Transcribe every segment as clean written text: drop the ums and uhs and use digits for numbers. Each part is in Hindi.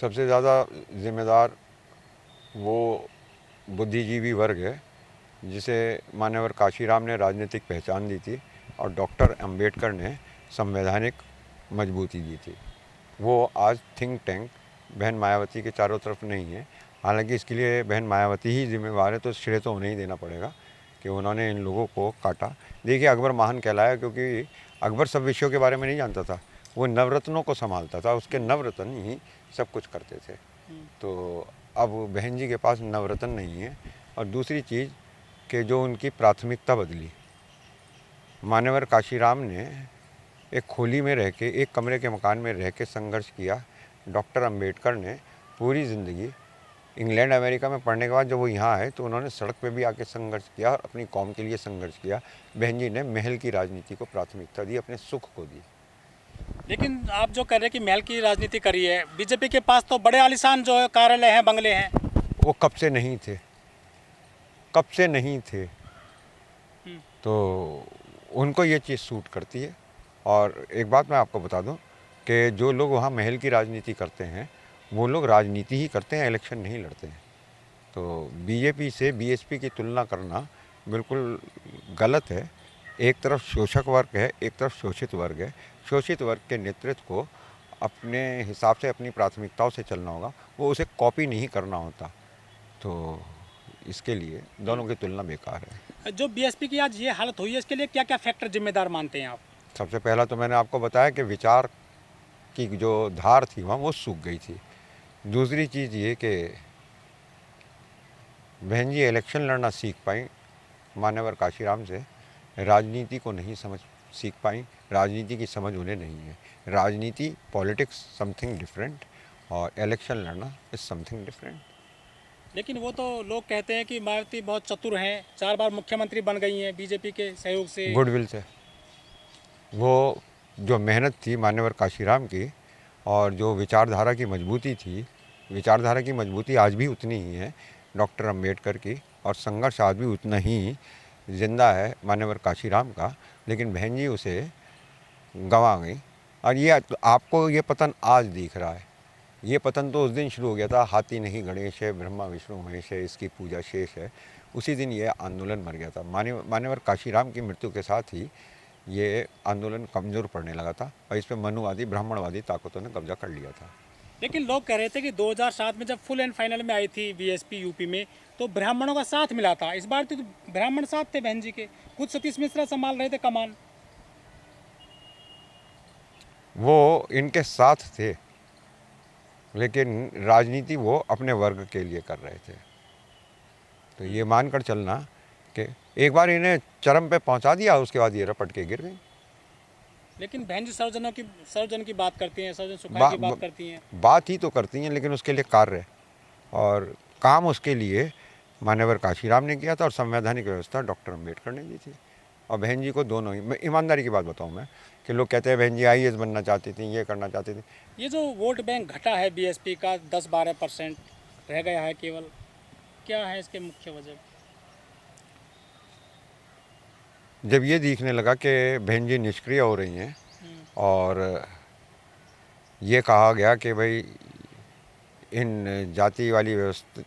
सबसे ज़्यादा जिम्मेदार वो बुद्धिजीवी वर्ग है जिसे मान्यवर काशीराम ने राजनीतिक पहचान दी थी और डॉक्टर अंबेडकर ने संवैधानिक मजबूती दी थी। वो आज थिंक टैंक बहन मायावती के चारों तरफ नहीं है। हालांकि इसके लिए बहन मायावती ही जिम्मेवार है, तो श्रेय तो उन्हें ही देना पड़ेगा कि उन्होंने इन लोगों को काटा। देखिए, अकबर महान कहलाया क्योंकि अकबर सब विषयों के बारे में नहीं जानता था, वो नवरत्नों को संभालता था, उसके नवरत्न ही सब कुछ करते थे। तो अब बहन जी के पास नवरत्न नहीं है। और दूसरी चीज़ कि जो उनकी प्राथमिकता बदली, मान्यवर काशीराम ने एक खोली में रह के, एक कमरे के मकान में रह के संघर्ष किया। डॉक्टर अंबेडकर ने पूरी ज़िंदगी इंग्लैंड अमेरिका में पढ़ने के बाद जब वो यहाँ आए तो उन्होंने सड़क पे भी आके संघर्ष किया और अपनी कौम के लिए संघर्ष किया। बहन जी ने महल की राजनीति को प्राथमिकता दी, अपने सुख को दी। लेकिन आप जो कह रहे हैं कि महल की राजनीति करी है, बीजेपी के पास तो बड़े आलीशान जो है कार्यालय हैं, बंगले हैं। वो कब से नहीं थे, कब से नहीं थे। तो उनको ये चीज़ सूट करती है। और एक बात मैं आपको बता दूं कि जो लोग वहाँ महल की राजनीति करते हैं वो लोग राजनीति ही करते हैं, इलेक्शन नहीं लड़ते हैं। तो बीजेपी से बीएसपी की तुलना करना बिल्कुल गलत है। एक तरफ शोषक वर्ग है, एक तरफ शोषित वर्ग है। शोषित वर्ग के नेतृत्व को अपने हिसाब से, अपनी प्राथमिकताओं से चलना होगा, वो उसे कॉपी नहीं करना होता। तो इसके लिए दोनों की तुलना बेकार है। जो बीएसपी की आज ये हालत हुई है, इसके लिए क्या क्या फैक्टर जिम्मेदार मानते हैं आप? सबसे पहला तो मैंने आपको बताया कि विचार की जो धार थी वहाँ वो सूख गई थी। दूसरी चीज़ ये कि बहन जी इलेक्शन लड़ना सीख पाई मान्यवर काशीराम से, राजनीति को नहीं समझ सीख पाई। राजनीति की समझ उन्हें नहीं है। राजनीति, पॉलिटिक्स समथिंग डिफरेंट और इलेक्शन लड़ना इज समथिंग डिफरेंट। लेकिन वो तो लोग कहते हैं कि मायावती बहुत चतुर हैं, 4 बार मुख्यमंत्री बन गई हैं बीजेपी के सहयोग से। गुडविल से वो जो मेहनत थी मान्यवर काशीराम की और जो विचारधारा की मजबूती थी, विचारधारा की मजबूती आज भी उतनी ही है डॉक्टर अंबेडकर की, और संघर्ष आज भी उतना ही जिंदा है मान्यवर काशीराम का। लेकिन बहन जी उसे गंवा गई। और ये आपको ये पतन आज दिख रहा है। ये पतन तो उस दिन शुरू हो गया था, हाथी नहीं गणेश है, ब्रह्मा विष्णु महेश है, इसकी पूजा शेष है। उसी दिन ये आंदोलन मर गया था। मान्यवर काशीराम की मृत्यु के साथ ही ये आंदोलन कमज़ोर पड़ने लगा था और इस पर मनुवादी, ब्राह्मणवादी ताकतों ने कब्जा कर लिया था। लेकिन लोग कह रहे थे कि 2007 में जब फुल एंड फाइनल में आई थी बीएसपी यूपी में, तो ब्राह्मणों का साथ मिला था। इस बार तो ब्राह्मण साथ थे बहन जी के, खुद सतीश मिश्रा संभाल रहे थे कमान। वो इनके साथ थे, लेकिन राजनीति वो अपने वर्ग के लिए कर रहे थे। तो ये मानकर चलना कि एक बार इन्हें चरम पे पहुंचा दिया, उसके बाद ये रपट के गिर गई। लेकिन बहन जी सर्वजन की बात करती हैं, सर्वजन सुखाई की बात करती हैं। बात ही तो करती हैं, लेकिन उसके लिए कार्य और काम उसके लिए मान्यवर काशीराम ने किया था और संवैधानिक व्यवस्था डॉक्टर अंबेडकर ने दी थी। और बहन जी को दोनों ही, मैं ईमानदारी की बात बताऊं मैं, कि लोग कहते हैं बहन जी आईएएस बनना चाहती थी, ये करना चाहती थी। ये जो वोट बैंक घटा है बीएसपी का 10-12% रह गया है केवल, क्या है इसके मुख्य वजह? जब ये दिखने लगा कि बहन जी निष्क्रिय हो रही हैं और ये कहा गया कि भाई इन जाति वाली व्यवस्था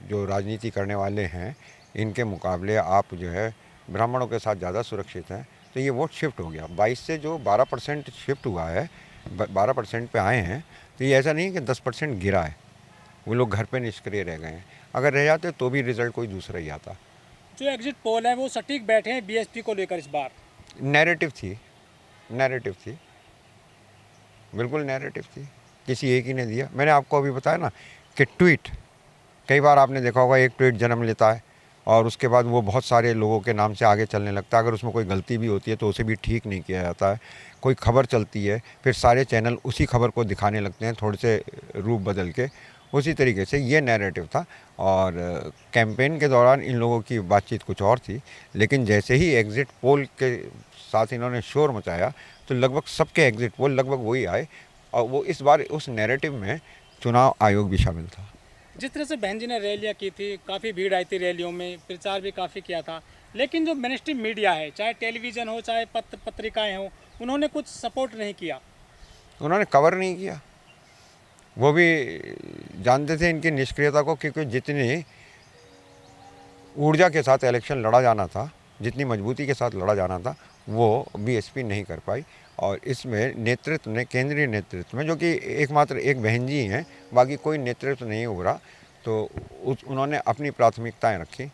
जो राजनीति करने वाले हैं इनके मुकाबले आप जो है ब्राह्मणों के साथ ज़्यादा सुरक्षित हैं, तो ये वोट शिफ्ट हो गया। 22 से जो 12% शिफ्ट हुआ है, 12% पे आए हैं, तो ये ऐसा नहीं कि 10% गिरा है। वो लोग घर पे निष्क्रिय रह गए हैं। अगर रह जाते तो भी रिजल्ट कोई दूसरा ही आता। जो एग्जिट पोल है वो सटीक बैठे हैं बीएसपी को लेकर इस बार। नैरेटिव थी, नैरेटिव थी, बिल्कुल नैरेटिव थी, किसी एक ही ने दिया। मैंने आपको अभी बताया ना कि ट्वीट, कई बार आपने देखा होगा एक ट्वीट जन्म लेता है और उसके बाद वो बहुत सारे लोगों के नाम से आगे चलने लगता है। अगर उसमें कोई गलती भी होती है तो उसे भी ठीक नहीं किया जाता है। कोई खबर चलती है, फिर सारे चैनल उसी खबर को दिखाने लगते हैं थोड़े से रूप बदल के। उसी तरीके से ये नैरेटिव था। और कैंपेन के दौरान इन लोगों की बातचीत कुछ और थी, लेकिन जैसे ही एग्ज़िट पोल के साथ इन्होंने शोर मचाया तो लगभग सबके एग्ज़िट पोल लगभग वही आए। और वो इस बार उस नैरेटिव में चुनाव आयोग भी शामिल था। जिस तरह से बहन जी ने रैलियाँ की थी, काफ़ी भीड़ आई थी रैलियों में, प्रचार भी काफ़ी किया था, लेकिन जो मेनस्ट्रीम मीडिया है, चाहे टेलीविज़न हो चाहे पत्रिकाएं हो, उन्होंने कुछ सपोर्ट नहीं किया। उन्होंने कवर नहीं किया। वो भी जानते थे इनकी निष्क्रियता को, क्योंकि जितनी ऊर्जा के साथ इलेक्शन लड़ा जाना था, जितनी मजबूती के साथ लड़ा जाना था, वो बीएसपी नहीं कर पाई। और इसमें नेतृत्व ने, केंद्रीय नेतृत्व में, जो कि एकमात्र एक बहन जी हैं, बाकी कोई नेतृत्व नहीं उभरा, तो उन्होंने अपनी प्राथमिकताएं रखी।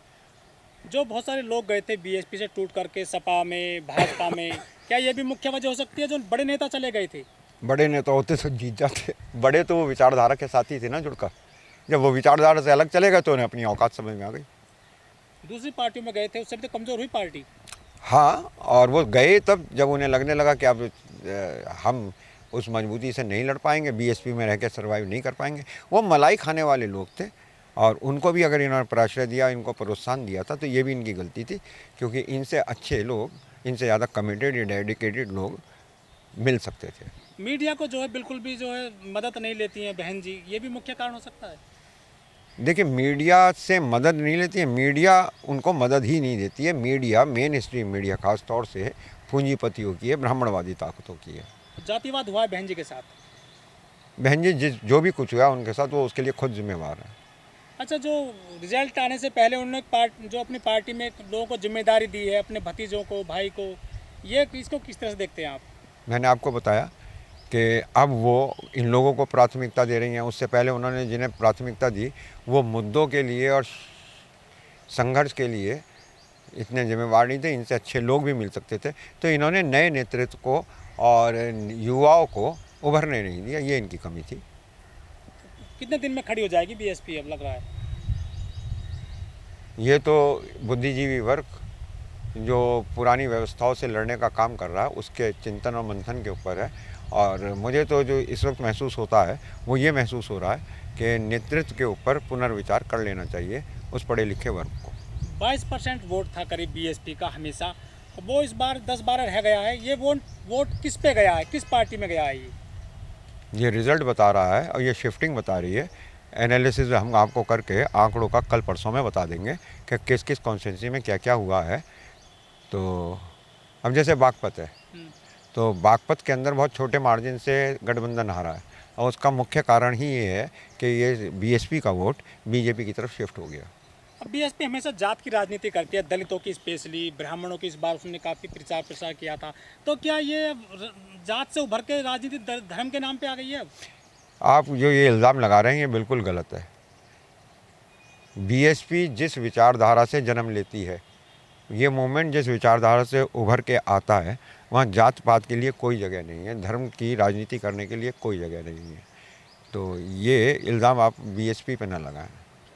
जो बहुत सारे लोग गए थे बीएसपी से टूट करके सपा में, भाजपा में, क्या ये भी मुख्य वजह हो सकती है जो बड़े नेता चले गए थे? बड़े नेता होते तो जीत जाते। बड़े तो वो विचारधारा के साथ ही थे ना जुड़कर। जब वो विचारधारा से अलग चले गए तो उन्हें अपनी औकात समझ में आ गई। दूसरी पार्टियों में गए थे, उससे भी तो कमज़ोर हुई पार्टी। हाँ, और वो गए तब जब उन्हें लगने लगा कि अब हम उस मजबूती से नहीं लड़ पाएंगे, बीएसपी में रह के सर्वाइव नहीं कर पाएंगे। वो मलाई खाने वाले लोग थे, और उनको भी अगर इन्होंने प्रश्रय दिया, इनको प्रोत्साहन दिया था, तो ये भी इनकी गलती थी, क्योंकि इनसे अच्छे लोग, इनसे ज़्यादा कमिटेड या डेडिकेटेड लोग मिल सकते थे। मीडिया को जो है बिल्कुल भी जो है मदद नहीं लेती हैं बहन जी, ये भी मुख्य कारण हो सकता है। देखिए, मीडिया से मदद नहीं लेती है, मीडिया उनको मदद ही नहीं देती है। मीडिया, मेन स्ट्रीम मीडिया खास तौर से पूंजीपतियों की है, ब्राह्मणवादी ताकतों की है। जातिवाद हुआ है बहन जी के साथ। बहन जी जो भी कुछ हुआ उनके साथ, वो उसके लिए खुद जिम्मेवार है। अच्छा, जो रिजल्ट आने से पहले उन्होंने जो अपनी पार्टी में लोगों को जिम्मेदारी दी है, अपने भतीजों को, भाई को, ये इसको किस तरह से देखते हैं आप? मैंने आपको बताया कि अब वो इन लोगों को प्राथमिकता दे रही हैं। उससे पहले उन्होंने जिन्हें प्राथमिकता दी, वो मुद्दों के लिए और संघर्ष के लिए इतने जिम्मेवार नहीं थे। इनसे अच्छे लोग भी मिल सकते थे। तो इन्होंने नए नेतृत्व को और युवाओं को उभरने नहीं दिया, ये इनकी कमी थी। कितने दिन में खड़ी हो जाएगी बीएसपी, अब लग रहा है? ये तो बुद्धिजीवी वर्ग जो पुरानी व्यवस्थाओं से लड़ने का काम कर रहा है, उसके चिंतन और मंथन के ऊपर है। और मुझे तो जो इस वक्त महसूस होता है, वो ये महसूस हो रहा है कि नेतृत्व के ऊपर पुनर्विचार कर लेना चाहिए उस पढ़े लिखे वर्ग को। 22% वोट था करीब बीएसपी का हमेशा, वो इस बार 10-12 रह गया है। ये वोट किस पे गया है, किस पार्टी में गया है? ये रिज़ल्ट बता रहा है और ये शिफ्टिंग बता रही है। एनालिसिस हम आपको करके आंकड़ों का कल परसों में बता देंगे कि किस किस कॉन्स्टिट्यूंसी में क्या क्या हुआ है। तो अब जैसे बागपत है, तो बागपत के अंदर बहुत छोटे मार्जिन से गठबंधन हारा है, और उसका मुख्य कारण ही ये है कि ये बीएसपी का वोट बीजेपी की तरफ शिफ्ट हो गया। अब बीएसपी हमेशा जात की राजनीति करती है, दलितों की स्पेशली, ब्राह्मणों की इस बार उसने काफ़ी प्रचार प्रसार किया था। तो क्या ये जात से उभर के राजनीति धर्म के नाम पे आ गई है अब? आप जो ये इल्ज़ाम लगा रहे हैं, ये बिल्कुल गलत है। बीएसपी जिस विचारधारा से जन्म लेती है, ये मूवमेंट जिस विचारधारा से उभर के आता है, वहाँ जात पात के लिए कोई जगह नहीं है, धर्म की राजनीति करने के लिए कोई जगह नहीं है। तो ये इल्ज़ाम आप बीएसपी पे न लगाएं।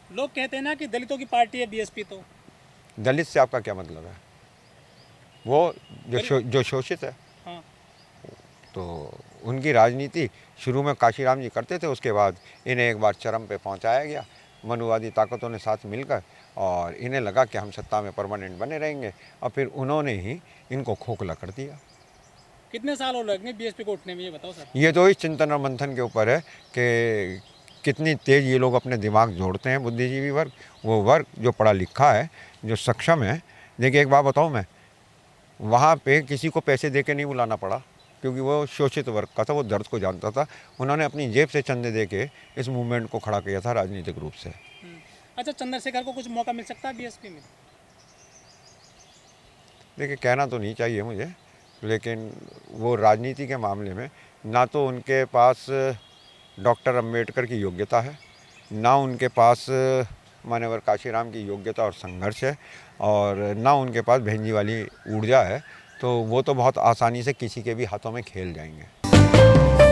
लोग कहते हैं ना कि दलितों की पार्टी है बीएसपी। तो दलित से आपका क्या मतलब है? वो जो शोषित है, हाँ, तो उनकी राजनीति शुरू में काशीराम जी करते थे, उसके बाद इन्हें एक बार चरम पे पहुंचाया गया मनुवादी ताकतों ने साथ मिलकर, और इन्हें लगा कि हम सत्ता में परमानेंट बने रहेंगे, और फिर उन्होंने ही इनको खोखला कर दिया। कितने साल हो लगेंगे बीएसपी को उठने में, ये बताओ सर। ये तो इस चिंतन और मंथन के ऊपर है कि कितनी तेज़ ये लोग अपने दिमाग जोड़ते हैं, बुद्धिजीवी वर्ग, वो वर्ग जो पढ़ा लिखा है, जो सक्षम है। देखिए, एक बात बताऊँ मैं, वहाँ पे किसी को पैसे दे के नहीं बुलाना पड़ा, क्योंकि वो शोषित वर्ग का था, वो दर्द को जानता था। उन्होंने अपनी जेब से चंदे दे के इस मूवमेंट को खड़ा किया था राजनीतिक रूप से। अच्छा, चंद्रशेखर को कुछ मौका मिल सकता है बीएसपी में? देखिए, कहना तो नहीं चाहिए मुझे, लेकिन वो राजनीति के मामले में ना तो उनके पास डॉक्टर अंबेडकर की योग्यता है, ना उनके पास मान्यवर काशीराम की योग्यता और संघर्ष है, और ना उनके पास बहनजी वाली ऊर्जा है। तो वो तो बहुत आसानी से किसी के भी हाथों में खेल जाएंगे।